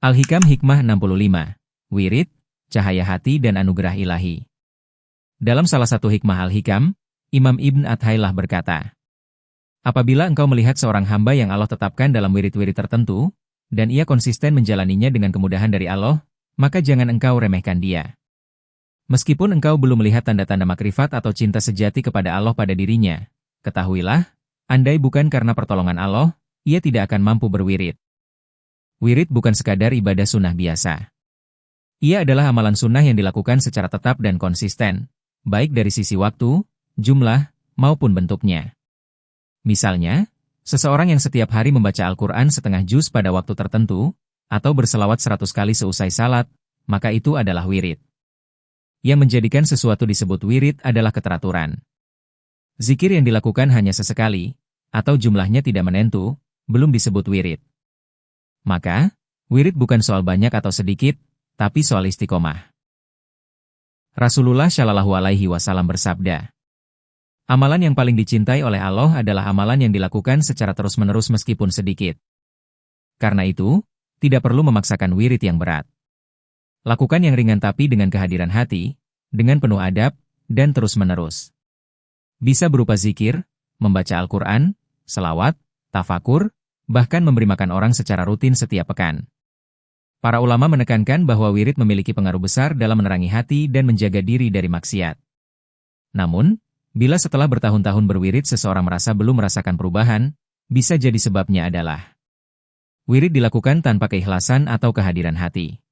Al-Hikam Hikmah 65. Wirid, Cahaya Hati dan Anugerah Ilahi. Dalam salah satu hikmah Al-Hikam, Imam Ibn Athailah berkata, apabila engkau melihat seorang hamba yang Allah tetapkan dalam wirid-wirid tertentu, dan ia konsisten menjalaninya dengan kemudahan dari Allah, maka jangan engkau remehkan dia. Meskipun engkau belum melihat tanda-tanda makrifat atau cinta sejati kepada Allah pada dirinya, ketahuilah, andai bukan karena pertolongan Allah, ia tidak akan mampu berwirid. Wirid bukan sekadar ibadah sunnah biasa. Ia adalah amalan sunnah yang dilakukan secara tetap dan konsisten, baik dari sisi waktu, jumlah, maupun bentuknya. Misalnya, seseorang yang setiap hari membaca Al-Quran setengah juz pada waktu tertentu, atau berselawat 100 kali seusai salat, maka itu adalah wirid. Yang menjadikan sesuatu disebut wirid adalah keteraturan. Zikir yang dilakukan hanya sesekali, atau jumlahnya tidak menentu, belum disebut wirid. Maka, wirid bukan soal banyak atau sedikit, tapi soal istiqomah. Rasulullah Shallallahu Alaihi Wasallam bersabda, amalan yang paling dicintai oleh Allah adalah amalan yang dilakukan secara terus-menerus meskipun sedikit. Karena itu, tidak perlu memaksakan wirid yang berat. Lakukan yang ringan tapi dengan kehadiran hati, dengan penuh adab, dan terus-menerus. Bisa berupa zikir, membaca Al-Quran, selawat, tafakur, bahkan memberi makan orang secara rutin setiap pekan. Para ulama menekankan bahwa wirid memiliki pengaruh besar dalam menerangi hati dan menjaga diri dari maksiat. Namun, bila setelah bertahun-tahun berwirid seseorang merasa belum merasakan perubahan, bisa jadi sebabnya adalah wirid dilakukan tanpa keikhlasan atau kehadiran hati.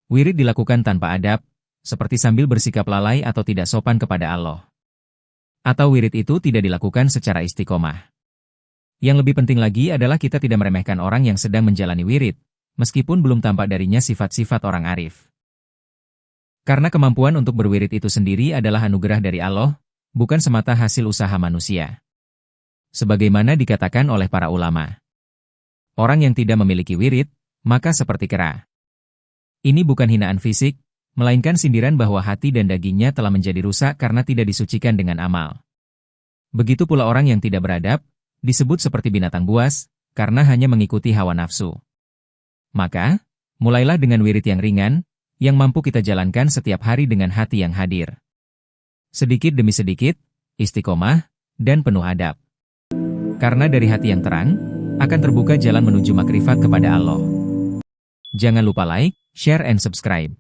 Wirid dilakukan tanpa adab, seperti sambil bersikap lalai atau tidak sopan kepada Allah. Atau wirid itu tidak dilakukan secara istiqomah. Yang lebih penting lagi adalah kita tidak meremehkan orang yang sedang menjalani wirid, meskipun belum tampak darinya sifat-sifat orang arif. Karena kemampuan untuk berwirid itu sendiri adalah anugerah dari Allah, bukan semata hasil usaha manusia. Sebagaimana dikatakan oleh para ulama, orang yang tidak memiliki wirid, maka seperti kera. Ini bukan hinaan fisik, melainkan sindiran bahwa hati dan dagingnya telah menjadi rusak karena tidak disucikan dengan amal. Begitu pula orang yang tidak beradab, disebut seperti binatang buas, karena hanya mengikuti hawa nafsu. Maka, mulailah dengan wirid yang ringan, yang mampu kita jalankan setiap hari dengan hati yang hadir. Sedikit demi sedikit, istiqomah, dan penuh adab. Karena dari hati yang terang, akan terbuka jalan menuju makrifat kepada Allah. Jangan lupa like, share, and subscribe.